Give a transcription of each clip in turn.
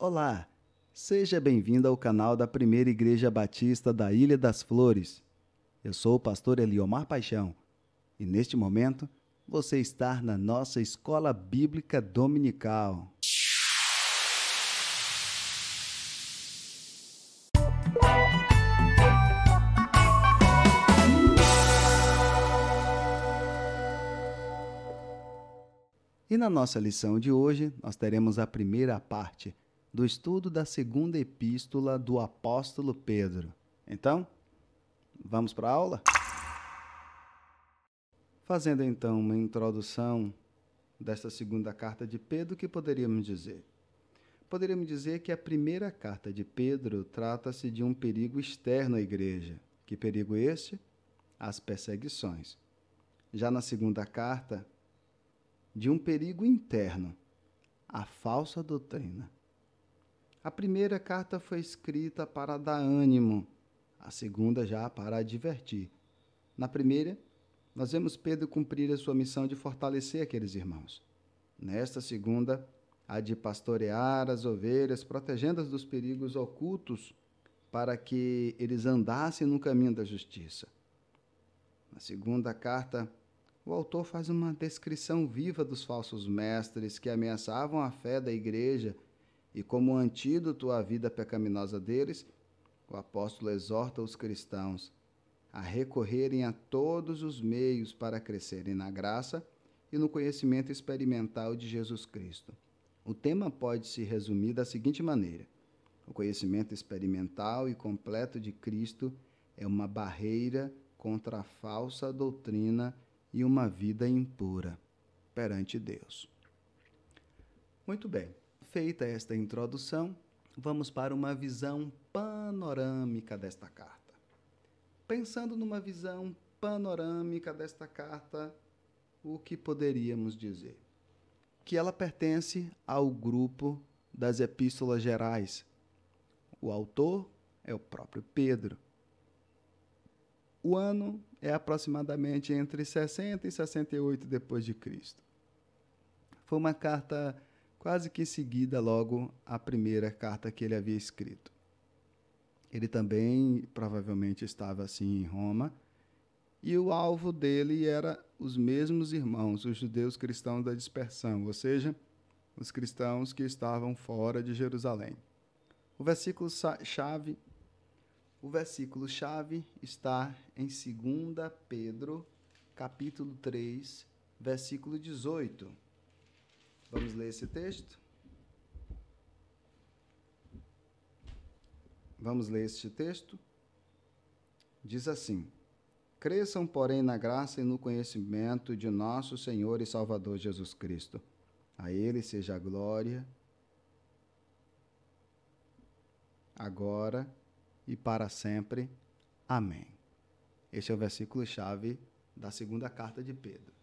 Olá, seja bem-vindo ao canal da Primeira Igreja Batista da Ilha das Flores. Eu sou o pastor Eliomar Paixão e neste momento você está na nossa Escola Bíblica Dominical. E na nossa lição de hoje, nós teremos a primeira parte do estudo da segunda epístola do apóstolo Pedro. Então, vamos para a aula? Fazendo então uma introdução desta segunda carta de Pedro, o que poderíamos dizer? Poderíamos dizer que a primeira carta de Pedro trata-se de um perigo externo à igreja. Que perigo este? As perseguições. Já na segunda carta, de um perigo interno, a falsa doutrina. A primeira carta foi escrita para dar ânimo, a segunda já para advertir. Na primeira, nós vemos Pedro cumprir a sua missão de fortalecer aqueles irmãos. Nesta segunda, a de pastorear as ovelhas, protegendo-as dos perigos ocultos, para que eles andassem no caminho da justiça. Na segunda carta, o autor faz uma descrição viva dos falsos mestres que ameaçavam a fé da igreja e, como antídoto à vida pecaminosa deles, o apóstolo exorta os cristãos a recorrerem a todos os meios para crescerem na graça e no conhecimento experimental de Jesus Cristo. O tema pode se resumir da seguinte maneira: o conhecimento experimental e completo de Cristo é uma barreira contra a falsa doutrina e uma vida impura perante Deus. Muito bem, feita esta introdução, vamos para uma visão panorâmica desta carta. Pensando numa visão panorâmica desta carta, o que poderíamos dizer? Que ela pertence ao grupo das epístolas gerais. O autor é o próprio Pedro. O ano é aproximadamente entre 60 e 68 depois de Cristo. Foi uma carta quase que seguida logo à primeira carta que ele havia escrito. Ele também provavelmente estava assim em Roma, e o alvo dele era os mesmos irmãos, os judeus cristãos da dispersão, ou seja, os cristãos que estavam fora de Jerusalém. O versículo chave está em 2 Pedro, capítulo 3, versículo 18. Vamos ler esse texto? Vamos ler este texto? Diz assim: Cresçam, porém, na graça e no conhecimento de nosso Senhor e Salvador Jesus Cristo. A Ele seja a glória, agora e para sempre. Amém. Este é o versículo-chave da segunda carta de Pedro.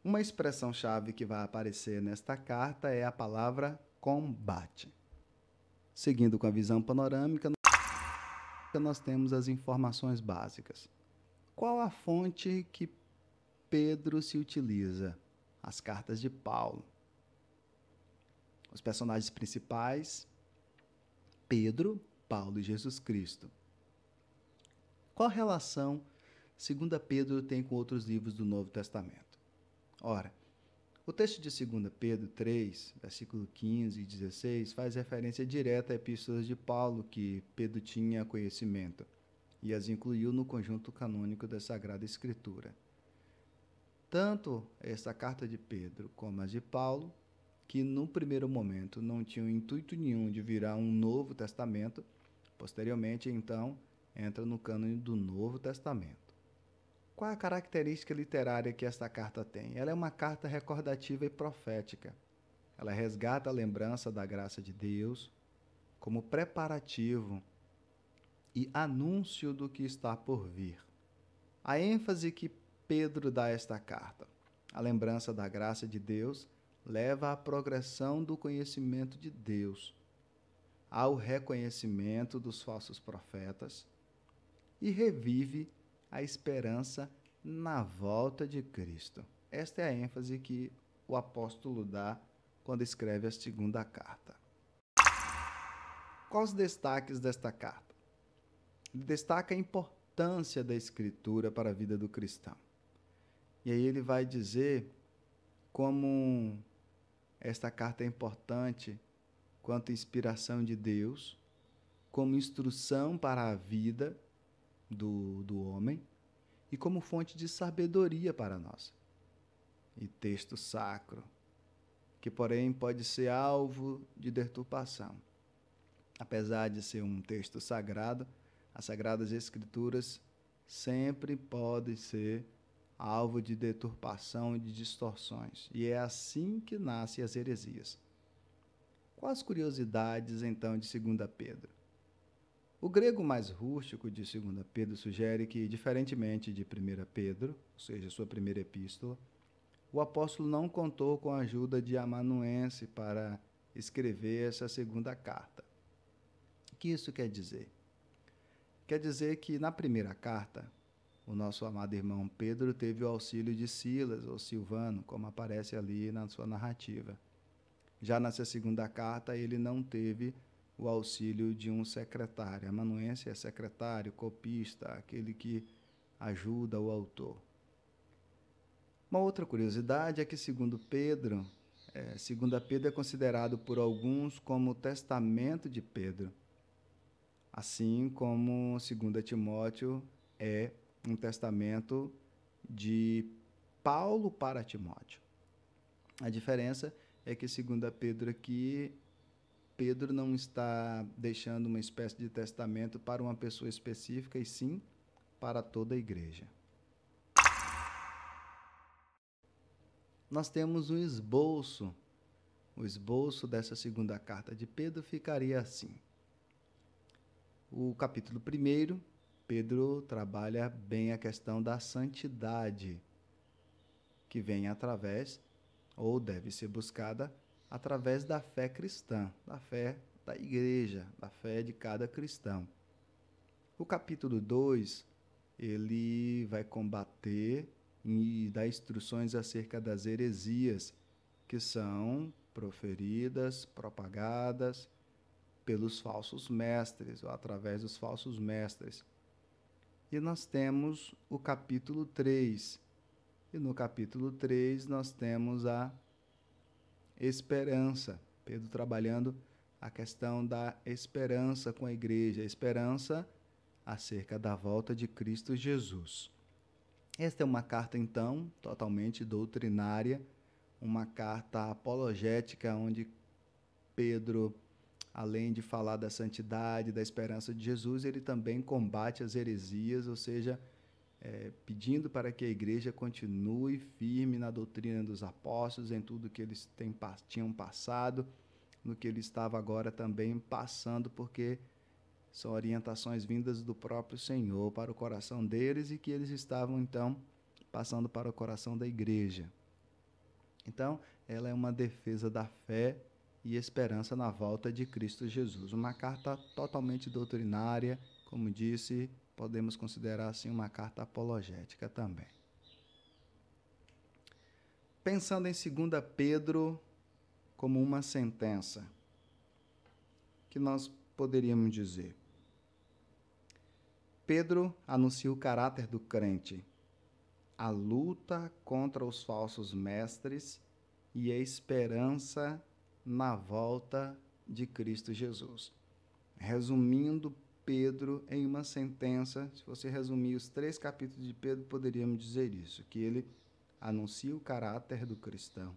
Uma expressão-chave que vai aparecer nesta carta é a palavra combate. Seguindo com a visão panorâmica, nós temos as informações básicas. Qual a fonte que Pedro se utiliza? As cartas de Paulo. Os personagens principais: Pedro, Paulo e Jesus Cristo. Qual a relação 2 Pedro tem com outros livros do Novo Testamento? Ora, o texto de 2 Pedro 3, versículo 15 e 16, faz referência direta a epístolas de Paulo que Pedro tinha conhecimento e as incluiu no conjunto canônico da Sagrada Escritura. Tanto esta carta de Pedro como as de Paulo, que no primeiro momento não tinham intuito nenhum de virar um Novo Testamento, posteriormente, então, entra no cânone do Novo Testamento. Qual a característica literária que esta carta tem? Ela é uma carta recordativa e profética. Ela resgata a lembrança da graça de Deus como preparativo e anúncio do que está por vir. A ênfase que Pedro dá a esta carta, a lembrança da graça de Deus, leva à progressão do conhecimento de Deus, ao reconhecimento dos falsos profetas e revive a esperança na volta de Cristo. Esta é a ênfase que o apóstolo dá quando escreve a segunda carta. Quais os destaques desta carta? Ele destaca a importância da Escritura para a vida do cristão. E aí ele vai dizer como esta carta é importante quanto inspiração de Deus, como instrução para a vida do homem e como fonte de sabedoria para nós. E texto sacro, que porém pode ser alvo de deturpação. Apesar de ser um texto sagrado, as Sagradas Escrituras sempre podem ser alvo de deturpação e de distorções. E é assim que nascem as heresias. Quais as curiosidades, então, de 2 Pedro? O grego mais rústico de 2 Pedro sugere que, diferentemente de 1 Pedro, ou seja, sua primeira epístola, o apóstolo não contou com a ajuda de amanuense para escrever essa segunda carta. O que isso quer dizer? Quer dizer que, na primeira carta, o nosso amado irmão Pedro teve o auxílio de Silas, ou Silvano, como aparece ali na sua narrativa. Já nessa segunda carta, ele não teve o auxílio de um secretário. Amanuense é secretário, copista, aquele que ajuda o autor. Uma outra curiosidade é que, segundo Pedro, 2 Pedro é considerado por alguns como o testamento de Pedro, assim como 2 Timóteo é um testamento de Paulo para Timóteo. A diferença é que, 2 Pedro aqui, Pedro não está deixando uma espécie de testamento para uma pessoa específica, e sim para toda a igreja. Nós temos um esboço. O esboço dessa segunda carta de Pedro ficaria assim. O capítulo 1, Pedro trabalha bem a questão da santidade, que vem através, ou deve ser buscada, através da fé cristã, da fé da igreja, da fé de cada cristão. O capítulo 2, ele vai combater e dar instruções acerca das heresias que são proferidas, propagadas pelos falsos mestres, ou através dos falsos mestres. E nós temos o capítulo 3. E no capítulo 3 nós temos a esperança. Pedro trabalhando a questão da esperança com a igreja, a esperança acerca da volta de Cristo Jesus. Esta é uma carta, então, totalmente doutrinária, uma carta apologética, onde Pedro, além de falar da santidade, da esperança de Jesus, ele também combate as heresias, ou seja, pedindo para que a igreja continue firme na doutrina dos apóstolos, em tudo que eles tinham passado, no que ele estava agora também passando, porque são orientações vindas do próprio Senhor para o coração deles e que eles estavam, então, passando para o coração da igreja. Então, ela é uma defesa da fé e esperança na volta de Cristo Jesus. Uma carta totalmente doutrinária, como disse, podemos considerar assim uma carta apologética também. Pensando em 2 Pedro como uma sentença, que nós poderíamos dizer? Pedro anuncia o caráter do crente, a luta contra os falsos mestres e a esperança na volta de Cristo Jesus. Resumindo Pedro em uma sentença, se você resumir os 3 capítulos de Pedro, poderíamos dizer isso, que ele anuncia o caráter do cristão,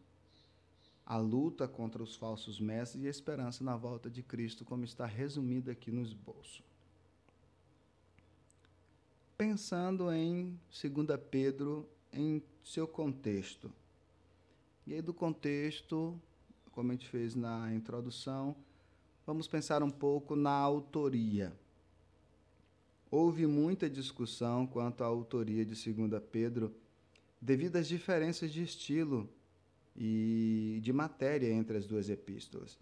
a luta contra os falsos mestres e a esperança na volta de Cristo, como está resumido aqui no esboço. Pensando em 2 Pedro em seu contexto. E aí do contexto, como a gente fez na introdução, vamos pensar um pouco na autoria. Houve muita discussão quanto à autoria de 2 Pedro, devido às diferenças de estilo e de matéria entre as duas epístolas.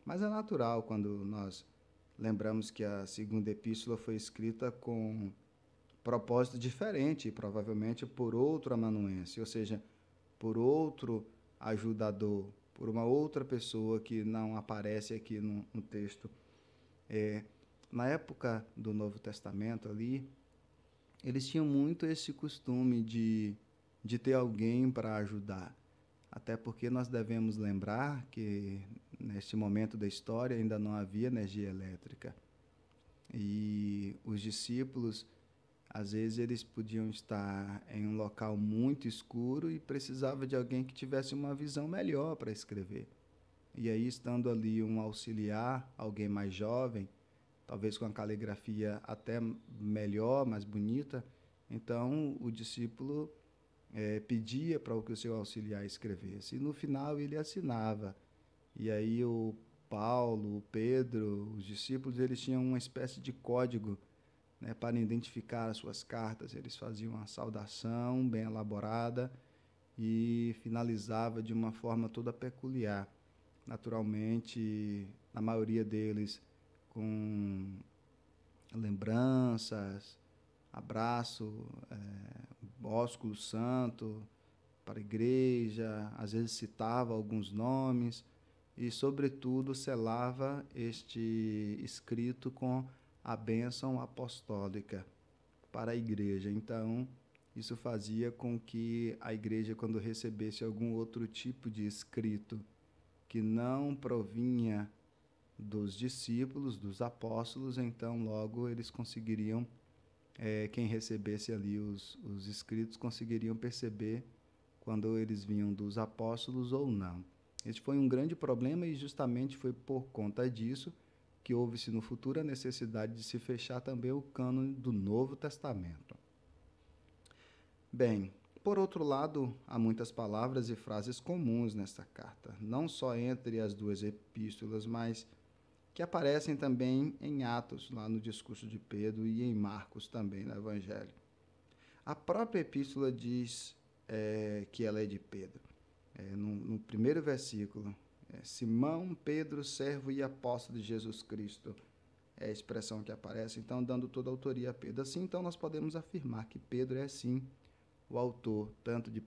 Mas é natural quando nós lembramos que a segunda epístola foi escrita com propósito diferente, provavelmente por outro amanuense, ou seja, por outro ajudador, por uma outra pessoa que não aparece aqui no texto. Na época do Novo Testamento ali, eles tinham muito esse costume de ter alguém para ajudar. Até porque nós devemos lembrar que, neste momento da história, ainda não havia energia elétrica. E os discípulos, às vezes, eles podiam estar em um local muito escuro e precisava de alguém que tivesse uma visão melhor para escrever. E aí, estando ali um auxiliar, alguém mais jovem, talvez com a caligrafia até melhor, mais bonita, então o discípulo pedia para que o seu auxiliar escrevesse. E no final ele assinava. E aí o Paulo, o Pedro, os discípulos, eles tinham uma espécie de código, né, para identificar as suas cartas. Eles faziam uma saudação bem elaborada e finalizava de uma forma toda peculiar. Naturalmente, na maioria deles, com lembranças, abraço, ósculo santo para a igreja, às vezes citava alguns nomes e, sobretudo, selava este escrito com a bênção apostólica para a igreja. Então, isso fazia com que a igreja, quando recebesse algum outro tipo de escrito que não provinha dos discípulos, dos apóstolos, então logo eles conseguiriam, quem recebesse ali os escritos, conseguiriam perceber quando eles vinham dos apóstolos ou não. Este foi um grande problema e justamente foi por conta disso que houve-se no futuro a necessidade de se fechar também o cânone do Novo Testamento. Bem, por outro lado, há muitas palavras e frases comuns nesta carta, não só entre as duas epístolas, mas que aparecem também em Atos, lá no discurso de Pedro, e em Marcos também, no Evangelho. A própria epístola diz que ela é de Pedro. No primeiro versículo, Simão, Pedro, servo e apóstolo de Jesus Cristo, é a expressão que aparece, então, dando toda a autoria a Pedro. Assim, então, nós podemos afirmar que Pedro é, sim, o autor, tanto de 1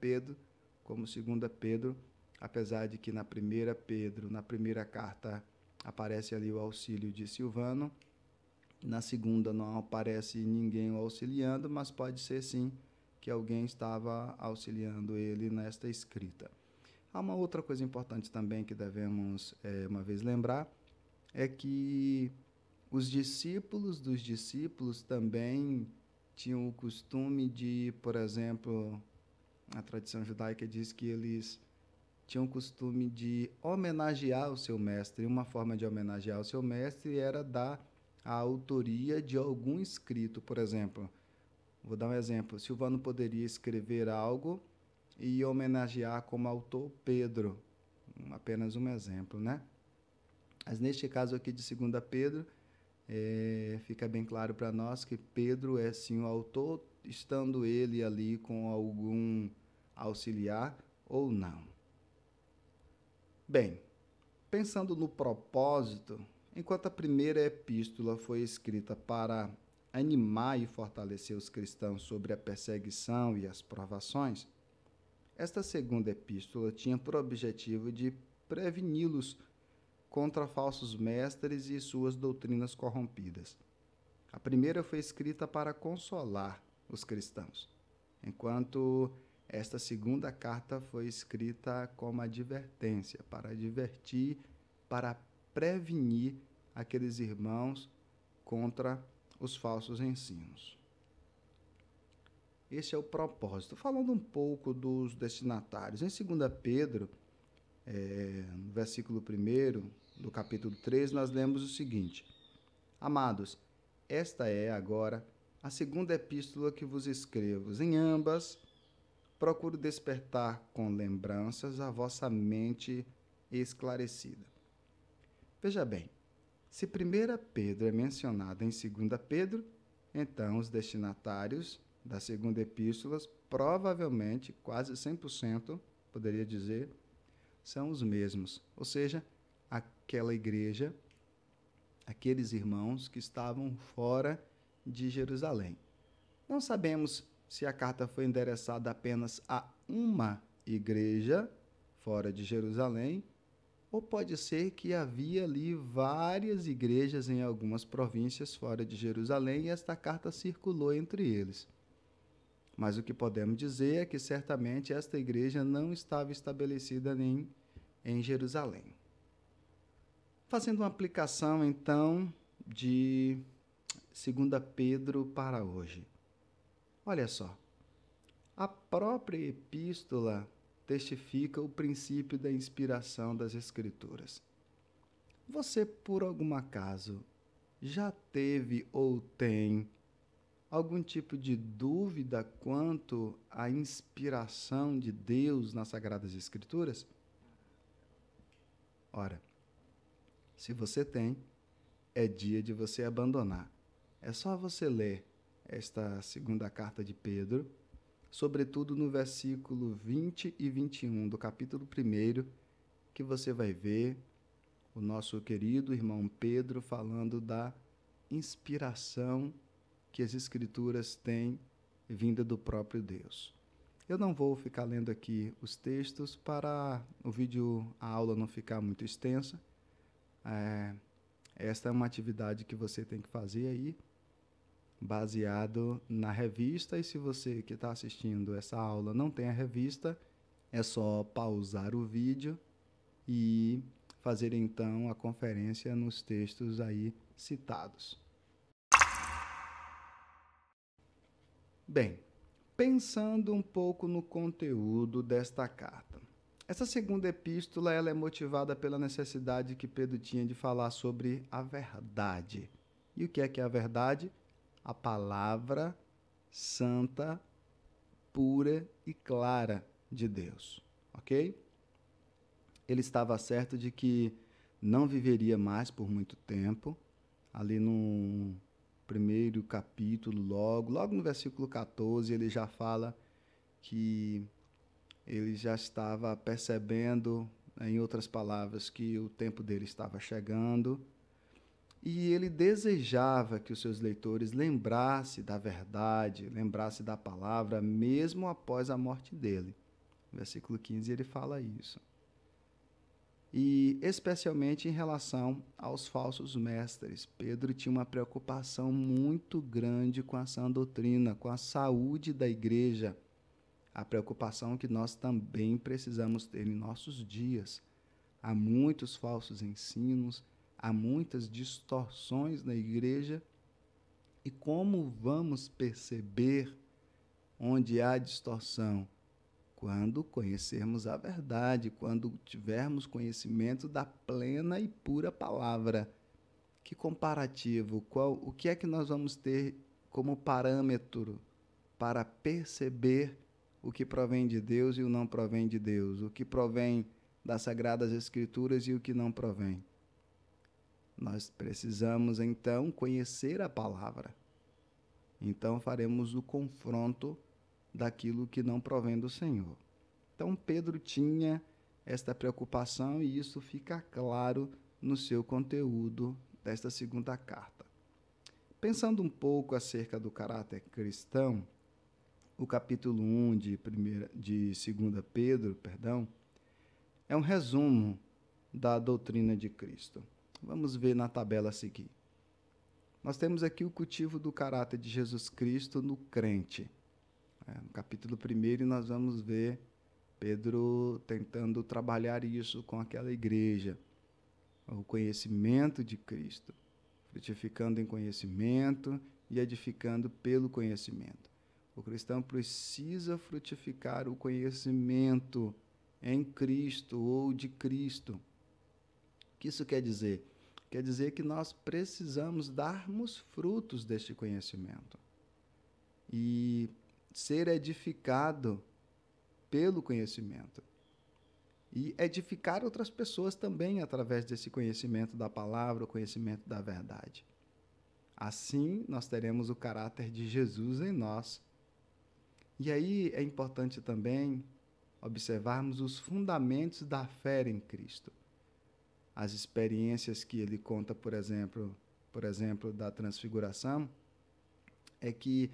Pedro como 2 Pedro, apesar de que na primeira carta, aparece ali o auxílio de Silvano, na segunda não aparece ninguém o auxiliando, mas pode ser, sim, que alguém estava auxiliando ele nesta escrita. Há uma outra coisa importante também que devemos, uma vez, lembrar, é que os discípulos dos discípulos também tinham o costume de, por exemplo, a tradição judaica diz que eles tinham o costume de homenagear o seu mestre. Uma forma de homenagear o seu mestre era dar a autoria de algum escrito. Por exemplo, vou dar um exemplo, Silvano poderia escrever algo e homenagear como autor Pedro, apenas um exemplo, né? Mas neste caso aqui de 2 Pedro, fica bem claro para nós que Pedro é sim o autor, estando ele ali com algum auxiliar ou não. Bem, pensando no propósito, enquanto a primeira epístola foi escrita para animar e fortalecer os cristãos sobre a perseguição e as provações, esta segunda epístola tinha por objetivo de preveni-los contra falsos mestres e suas doutrinas corrompidas. A primeira foi escrita para consolar os cristãos, enquanto esta segunda carta foi escrita como advertência, para advertir, para prevenir aqueles irmãos contra os falsos ensinos. Esse é o propósito. Falando um pouco dos destinatários, em 2 Pedro, no versículo 1 do capítulo 3, nós lemos o seguinte: Amados, esta é agora a segunda epístola que vos escrevo. Em ambas, procuro despertar com lembranças a vossa mente esclarecida. Veja bem, se 1 Pedro é mencionado em 2 Pedro, então os destinatários da segunda epístola, provavelmente, quase 100%, poderia dizer, são os mesmos. Ou seja, aquela igreja, aqueles irmãos que estavam fora de Jerusalém. Não sabemos se a carta foi endereçada apenas a uma igreja fora de Jerusalém, ou pode ser que havia ali várias igrejas em algumas províncias fora de Jerusalém e esta carta circulou entre eles. Mas o que podemos dizer é que certamente esta igreja não estava estabelecida nem em Jerusalém. Fazendo uma aplicação, então, de 2 Pedro para hoje. Olha só, a própria epístola testifica o princípio da inspiração das Escrituras. Você, por algum acaso, já teve ou tem algum tipo de dúvida quanto à inspiração de Deus nas Sagradas Escrituras? Ora, se você tem, é dia de você abandonar. É só você ler esta segunda carta de Pedro, sobretudo no versículo 20 e 21 do capítulo 1, que você vai ver o nosso querido irmão Pedro falando da inspiração que as Escrituras têm vinda do próprio Deus. Eu não vou ficar lendo aqui os textos para a aula não ficar muito extensa. Esta é uma atividade que você tem que fazer aí, baseado na revista, e se você que está assistindo essa aula não tem a revista, é só pausar o vídeo e fazer então a conferência nos textos aí citados. Bem, pensando um pouco no conteúdo desta carta. Essa segunda epístola ela é motivada pela necessidade que Pedro tinha de falar sobre a verdade. E o que é a verdade? A palavra santa, pura e clara de Deus, ok? Ele estava certo de que não viveria mais por muito tempo. Ali no primeiro capítulo, logo no versículo 14, ele já fala que ele já estava percebendo, em outras palavras, que o tempo dele estava chegando. E ele desejava que os seus leitores lembrassem da verdade, lembrassem da palavra, mesmo após a morte dele. No versículo 15 ele fala isso. E especialmente em relação aos falsos mestres. Pedro tinha uma preocupação muito grande com a sã doutrina, com a saúde da igreja. A preocupação que nós também precisamos ter em nossos dias. Há muitos falsos ensinos, há muitas distorções na igreja. E como vamos perceber onde há distorção? Quando conhecermos a verdade, quando tivermos conhecimento da plena e pura palavra. Que comparativo, o que é que nós vamos ter como parâmetro para perceber o que provém de Deus e o não provém de Deus, o que provém das Sagradas Escrituras e o que não provém? Nós precisamos, então, conhecer a palavra. Então, faremos o confronto daquilo que não provém do Senhor. Então, Pedro tinha esta preocupação e isso fica claro no seu conteúdo desta segunda carta. Pensando um pouco acerca do caráter cristão, o capítulo 1 de 2 Pedro, é um resumo da doutrina de Cristo. Vamos ver na tabela a seguir. Nós temos aqui o cultivo do caráter de Jesus Cristo no crente. No capítulo 1 nós vamos ver Pedro tentando trabalhar isso com aquela igreja, o conhecimento de Cristo, frutificando em conhecimento e edificando pelo conhecimento. O cristão precisa frutificar o conhecimento em Cristo ou de Cristo. O que isso quer dizer? Quer dizer que nós precisamos darmos frutos deste conhecimento e ser edificado pelo conhecimento e edificar outras pessoas também através desse conhecimento da palavra, o conhecimento da verdade. Assim, nós teremos o caráter de Jesus em nós. E aí é importante também observarmos os fundamentos da fé em Cristo. As experiências que ele conta, por exemplo, da transfiguração, é que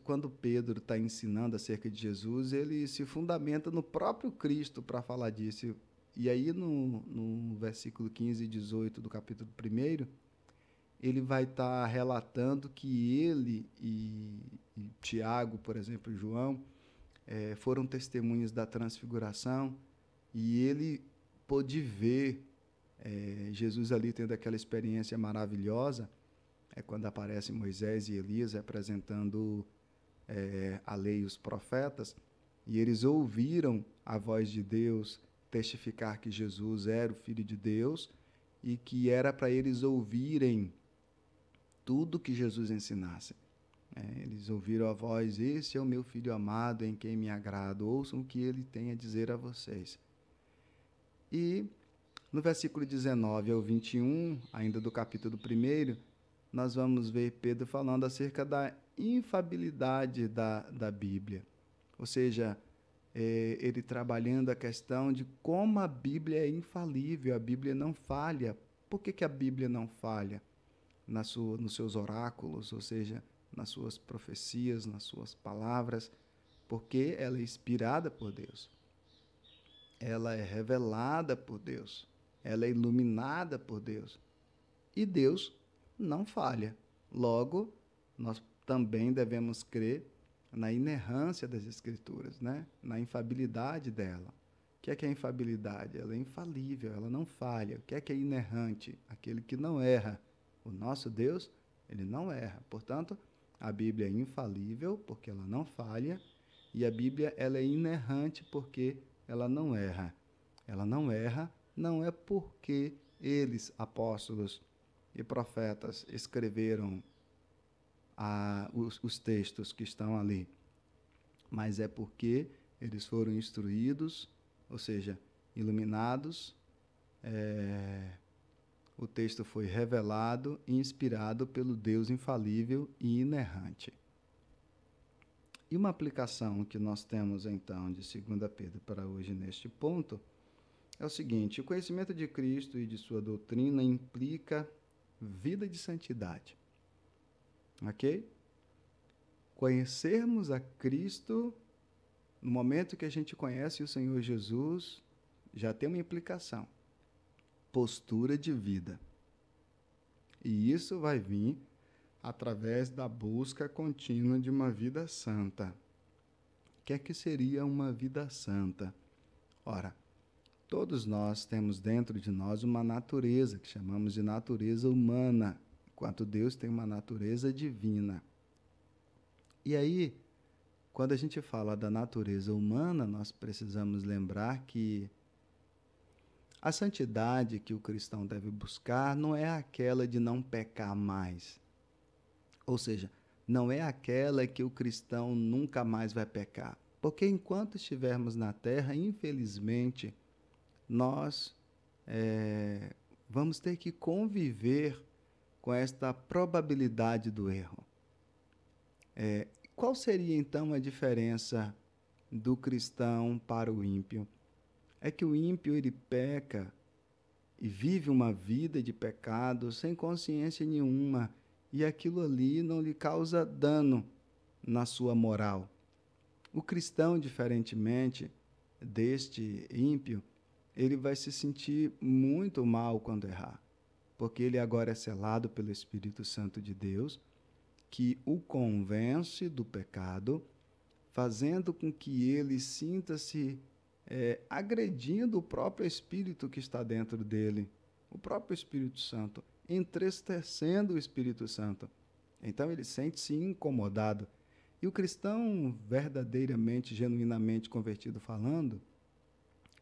quando Pedro está ensinando acerca de Jesus, ele se fundamenta no próprio Cristo para falar disso. E aí, no versículo 15 e 18 do capítulo 1, ele vai estar relatando que ele e Tiago, por exemplo, e João, foram testemunhas da transfiguração, e ele pôde ver Jesus ali tendo aquela experiência maravilhosa, quando aparecem Moisés e Elias representando a lei e os profetas, e eles ouviram a voz de Deus testificar que Jesus era o Filho de Deus e que era para eles ouvirem tudo que Jesus ensinasse. Eles ouviram a voz: esse é o meu Filho amado em quem me agrado, ouçam o que ele tem a dizer a vocês. E no versículo 19 ao 21, ainda do capítulo 1, nós vamos ver Pedro falando acerca da infalibilidade da Bíblia. Ou seja, ele trabalhando a questão de como a Bíblia é infalível, a Bíblia não falha. Por que a Bíblia não falha? Nos seus oráculos, ou seja, nas suas profecias, nas suas palavras, porque ela é inspirada por Deus. Ela é revelada por Deus. Ela é iluminada por Deus. E Deus não falha. Logo, nós também devemos crer na inerrância das Escrituras, né? Na infalibilidade dela. O que é infalibilidade? Ela é infalível, ela não falha. O que é inerrante? Aquele que não erra. O nosso Deus, ele não erra. Portanto, a Bíblia é infalível porque ela não falha, e a Bíblia ela é inerrante porque ela não erra. Ela não erra não é porque eles, apóstolos e profetas, escreveram os textos que estão ali, mas é porque eles foram instruídos, ou seja, iluminados, o texto foi revelado e inspirado pelo Deus infalível e inerrante. E uma aplicação que nós temos, então, de 2 Pedro para hoje neste ponto é o seguinte: o conhecimento de Cristo e de sua doutrina implica vida de santidade. Ok? Conhecermos a Cristo, no momento que a gente conhece o Senhor Jesus, já tem uma implicação: postura de vida. E isso vai vir através da busca contínua de uma vida santa. O que é que seria uma vida santa? Ora, todos nós temos dentro de nós uma natureza que chamamos de natureza humana, enquanto Deus tem uma natureza divina. E aí, quando a gente fala da natureza humana, nós precisamos lembrar que a santidade que o cristão deve buscar não é aquela de não pecar mais. Ou seja, não é aquela que o cristão nunca mais vai pecar. Porque enquanto estivermos na terra, infelizmente, nós vamos ter que conviver com esta probabilidade do erro. Qual seria, então, a diferença do cristão para o ímpio? É que o ímpio, ele peca e vive uma vida de pecado sem consciência nenhuma, e aquilo ali não lhe causa dano na sua moral. O cristão, diferentemente deste ímpio, ele vai se sentir muito mal quando errar, porque ele agora é selado pelo Espírito Santo de Deus, que o convence do pecado, fazendo com que ele sinta-se agredindo o próprio Espírito que está dentro dele, o próprio Espírito Santo, entristecendo o Espírito Santo. Então ele sente-se incomodado. E o cristão verdadeiramente, genuinamente convertido falando,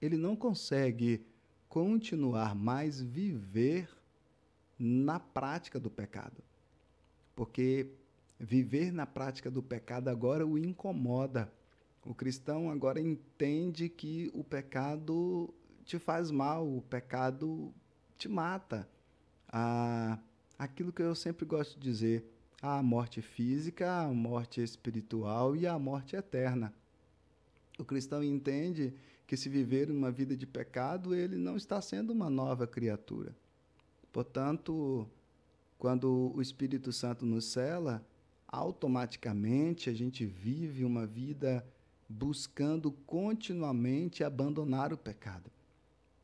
ele não consegue continuar mais viver na prática do pecado. Porque viver na prática do pecado agora o incomoda. O cristão agora entende que o pecado te faz mal, o pecado te mata. Aquilo que eu sempre gosto de dizer: a morte física, a morte espiritual e a morte eterna. O cristão entende que, se viver uma vida de pecado, ele não está sendo uma nova criatura. Portanto, quando o Espírito Santo nos cela, automaticamente a gente vive uma vida buscando continuamente abandonar o pecado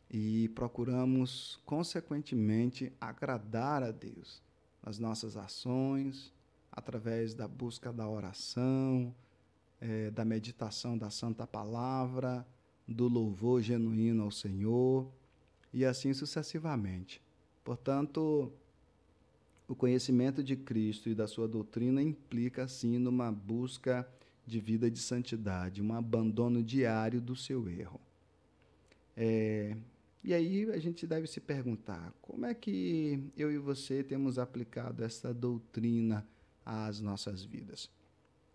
e procuramos, consequentemente, agradar a Deus nas nossas ações, através da busca da oração, da meditação da Santa Palavra, do louvor genuíno ao Senhor e assim sucessivamente. Portanto, o conhecimento de Cristo e da sua doutrina implica, sim, numa busca de vida de santidade, um abandono diário do seu erro. E aí a gente deve se perguntar, como é que eu e você temos aplicado essa doutrina às nossas vidas?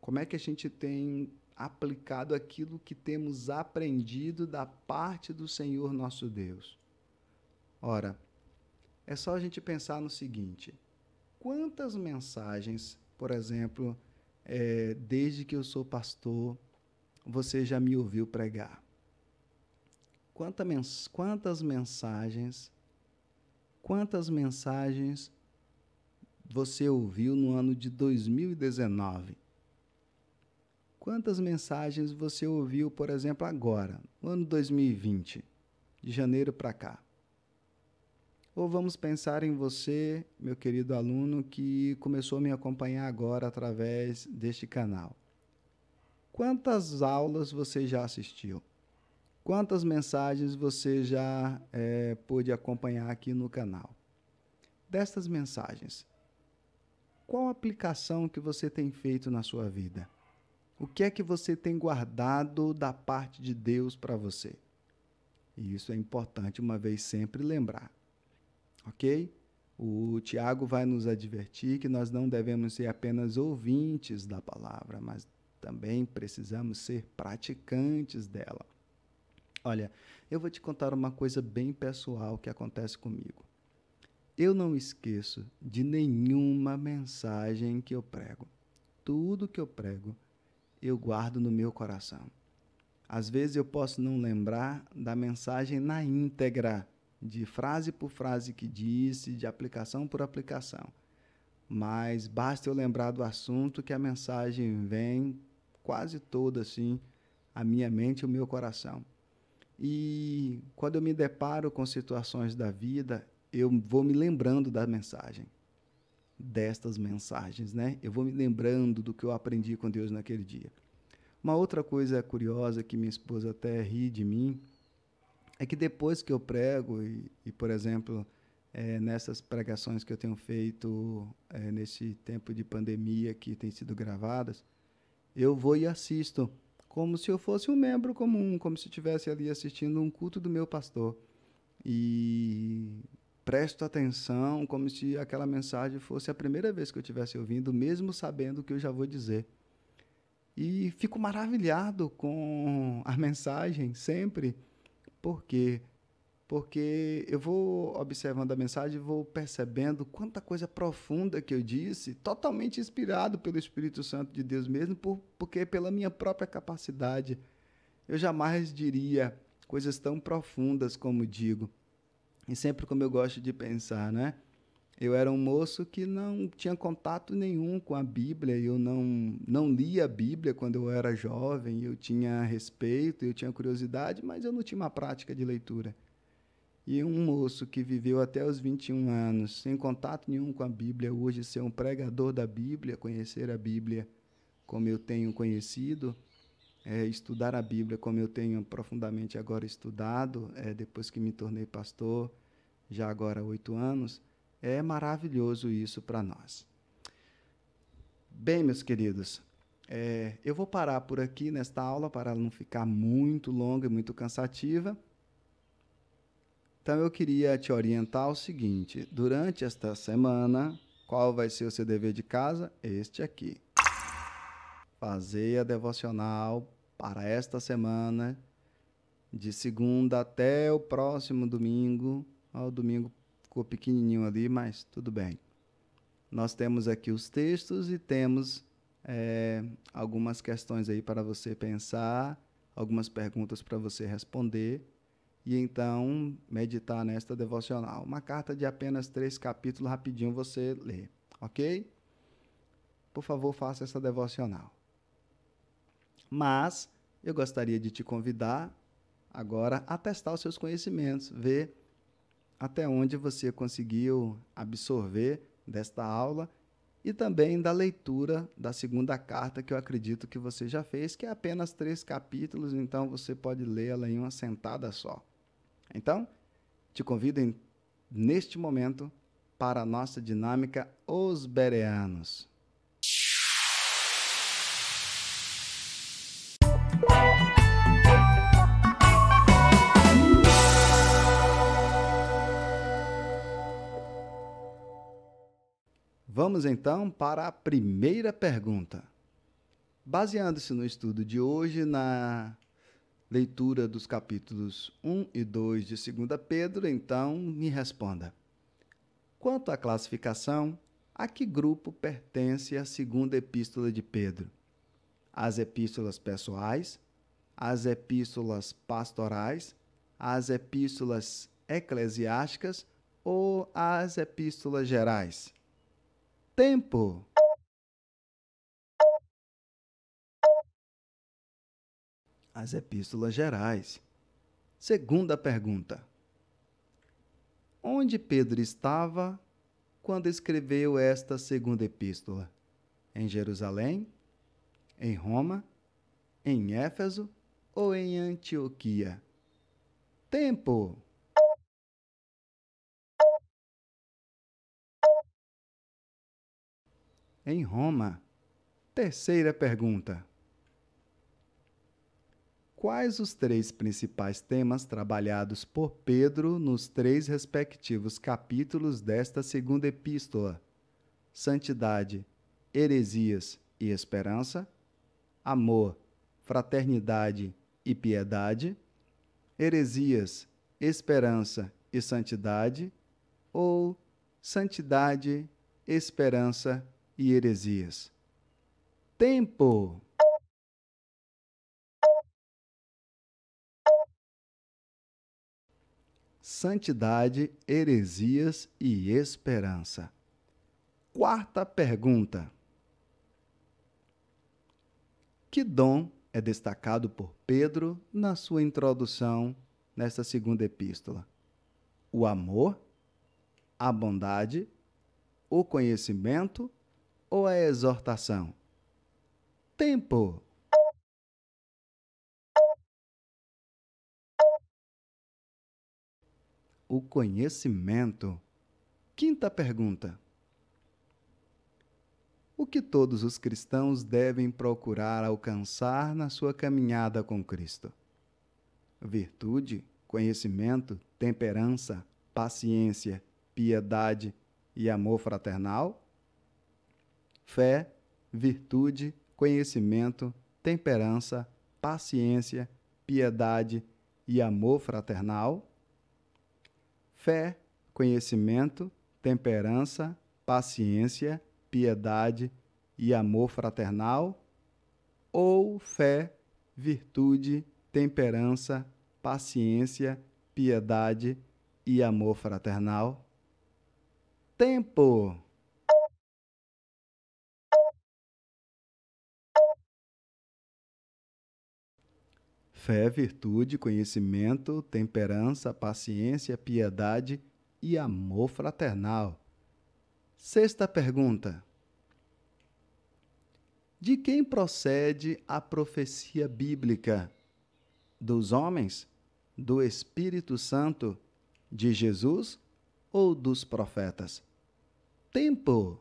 Como é que a gente tem aplicado aquilo que temos aprendido da parte do Senhor nosso Deus? Ora, é só a gente pensar no seguinte: quantas mensagens, por exemplo, desde que eu sou pastor, você já me ouviu pregar? Quantas mensagens você ouviu no ano de 2019? Quantas mensagens você ouviu, por exemplo, agora, no ano 2020, de janeiro para cá? Ou vamos pensar em você, meu querido aluno, que começou a me acompanhar agora através deste canal. Quantas aulas você já assistiu? Quantas mensagens você já pôde acompanhar aqui no canal? Destas mensagens, qual aplicação que você tem feito na sua vida? O que é que você tem guardado da parte de Deus para você? E isso é importante uma vez sempre lembrar, ok? O Tiago vai nos advertir que nós não devemos ser apenas ouvintes da palavra, mas também precisamos ser praticantes dela. Olha, eu vou te contar uma coisa bem pessoal que acontece comigo. Eu não esqueço de nenhuma mensagem que eu prego. Tudo que eu prego, eu guardo no meu coração. Às vezes eu posso não lembrar da mensagem na íntegra, de frase por frase que disse, de aplicação por aplicação. Mas basta eu lembrar do assunto que a mensagem vem quase toda assim, à minha mente e ao meu coração. E quando eu me deparo com situações da vida, eu vou me lembrando da mensagem, destas mensagens, né? Eu vou me lembrando do que eu aprendi com Deus naquele dia. Uma outra coisa curiosa que minha esposa até ri de mim, é que depois que eu prego, por exemplo, nessas pregações que eu tenho feito nesse tempo de pandemia que tem sido gravadas, eu vou e assisto como se eu fosse um membro comum, como se estivesse ali assistindo um culto do meu pastor. E presto atenção como se aquela mensagem fosse a primeira vez que eu estivesse ouvindo, mesmo sabendo o que eu já vou dizer. E fico maravilhado com a mensagem sempre. Por quê? Porque eu vou observando a mensagem e vou percebendo quanta coisa profunda que eu disse, totalmente inspirado pelo Espírito Santo de Deus mesmo, porque pela minha própria capacidade, eu jamais diria coisas tão profundas como digo. E sempre como eu gosto de pensar, né? Eu era um moço que não tinha contato nenhum com a Bíblia, eu não lia a Bíblia quando eu era jovem, eu tinha respeito, eu tinha curiosidade, mas eu não tinha uma prática de leitura. E um moço que viveu até os 21 anos, sem contato nenhum com a Bíblia, hoje ser um pregador da Bíblia, conhecer a Bíblia como eu tenho conhecido, estudar a Bíblia como eu tenho profundamente agora estudado, depois que me tornei pastor, já agora há 8 anos, é maravilhoso isso para nós. Bem, meus queridos, eu vou parar por aqui nesta aula para ela não ficar muito longa e muito cansativa. Então, eu queria te orientar o seguinte: durante esta semana, qual vai ser o seu dever de casa? Este aqui. Fazer a devocional para esta semana, de segunda até o próximo domingo. O domingo ficou pequenininho ali, mas tudo bem. Nós temos aqui os textos e temos algumas questões aí para você pensar, algumas perguntas para você responder. E então meditar nesta devocional. Uma carta de apenas 3 capítulos, rapidinho você lê, ok? por favor, faça essa devocional. Mas eu gostaria de te convidar agora a testar os seus conhecimentos, ver até onde você conseguiu absorver desta aula e também da leitura da segunda carta, que eu acredito que você já fez, que é apenas 3 capítulos, então você pode lê-la em uma sentada só. Então, te convido neste momento para a nossa dinâmica Os Bereanos. Vamos então para a primeira pergunta. Baseando-se no estudo de hoje, na leitura dos capítulos 1 e 2 de 2 Pedro, então me responda. Quanto à classificação, a que grupo pertence a segunda epístola de Pedro? As epístolas pessoais, as epístolas pastorais, as epístolas eclesiásticas ou as epístolas gerais? Tempo! As epístolas gerais. Segunda pergunta. Onde Pedro estava quando escreveu esta segunda epístola? Em Jerusalém? Em Roma? Em Éfeso? Ou em Antioquia? Tempo! Em Roma. Terceira pergunta. Quais os 3 principais temas trabalhados por Pedro nos 3 respectivos capítulos desta segunda epístola? Santidade, heresias e esperança, amor, fraternidade e piedade, heresias, esperança e santidade, ou santidade, esperança e heresias? Tempo! Santidade, heresias e esperança. Quarta pergunta. Que dom é destacado por Pedro na sua introdução nesta segunda epístola? O amor, a bondade, o conhecimento ou a exortação? Tempo! O conhecimento. Quinta pergunta. O que todos os cristãos devem procurar alcançar na sua caminhada com Cristo? Virtude, conhecimento, temperança, paciência, piedade e amor fraternal? Fé, virtude, conhecimento, temperança, paciência, piedade e amor fraternal? Fé, conhecimento, temperança, paciência, piedade e amor fraternal? Ou fé, virtude, temperança, paciência, piedade e amor fraternal? Tempo! Fé, virtude, conhecimento, temperança, paciência, piedade e amor fraternal. Sexta pergunta. De quem procede a profecia bíblica? Dos homens? Do Espírito Santo? De Jesus? Ou dos profetas? Tempo!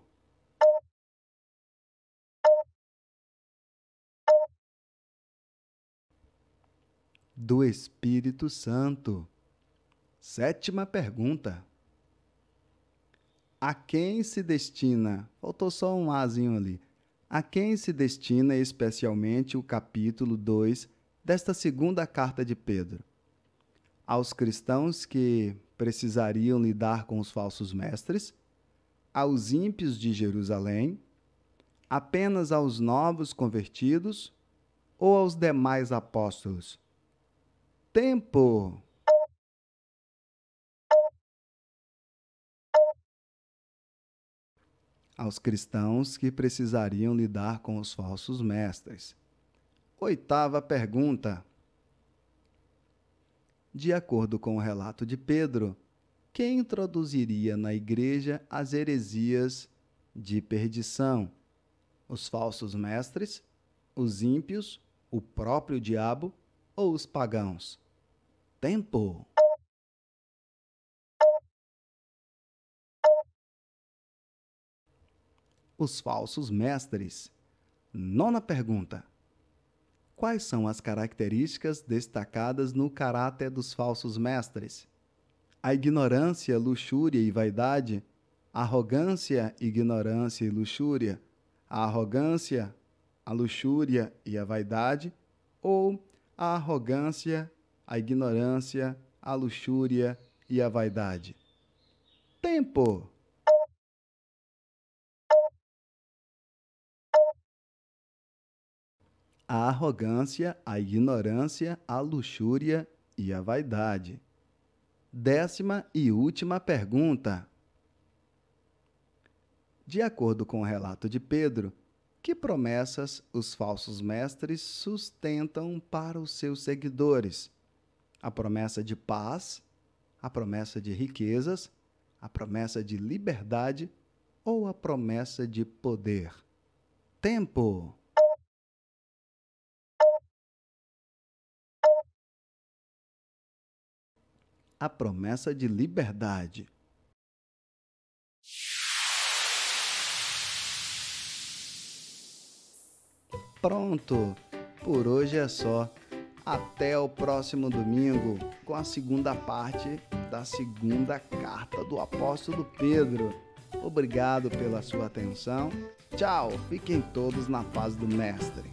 Do Espírito Santo. Sétima pergunta. A quem se destina? Faltou só um azinho ali. A quem se destina especialmente o capítulo 2 desta segunda carta de Pedro? Aos cristãos que precisariam lidar com os falsos mestres? Aos ímpios de Jerusalém? Apenas aos novos convertidos? Ou aos demais apóstolos? Tempo! aos cristãos que precisariam lidar com os falsos mestres. 8ª pergunta. De acordo com o relato de Pedro, quem introduziria na igreja as heresias de perdição? Os falsos mestres, os ímpios, o próprio diabo ou os pagãos? Tempo! Os falsos mestres. 9ª pergunta. Quais são as características destacadas no caráter dos falsos mestres? A ignorância, luxúria e vaidade, a arrogância, ignorância e luxúria, a arrogância, a luxúria e a vaidade, ou a arrogância, a ignorância, a luxúria e a vaidade? Tempo! A arrogância, a ignorância, a luxúria e a vaidade. 10ª e última pergunta. De acordo com o relato de Pedro, que promessas os falsos mestres sustentam para os seus seguidores? A promessa de paz, a promessa de riquezas, a promessa de liberdade ou a promessa de poder? Tempo! A promessa de liberdade. Pronto! Por hoje é só. Até o próximo domingo com a segunda parte da segunda carta do apóstolo Pedro. Obrigado pela sua atenção. Tchau! Fiquem todos na paz do Mestre.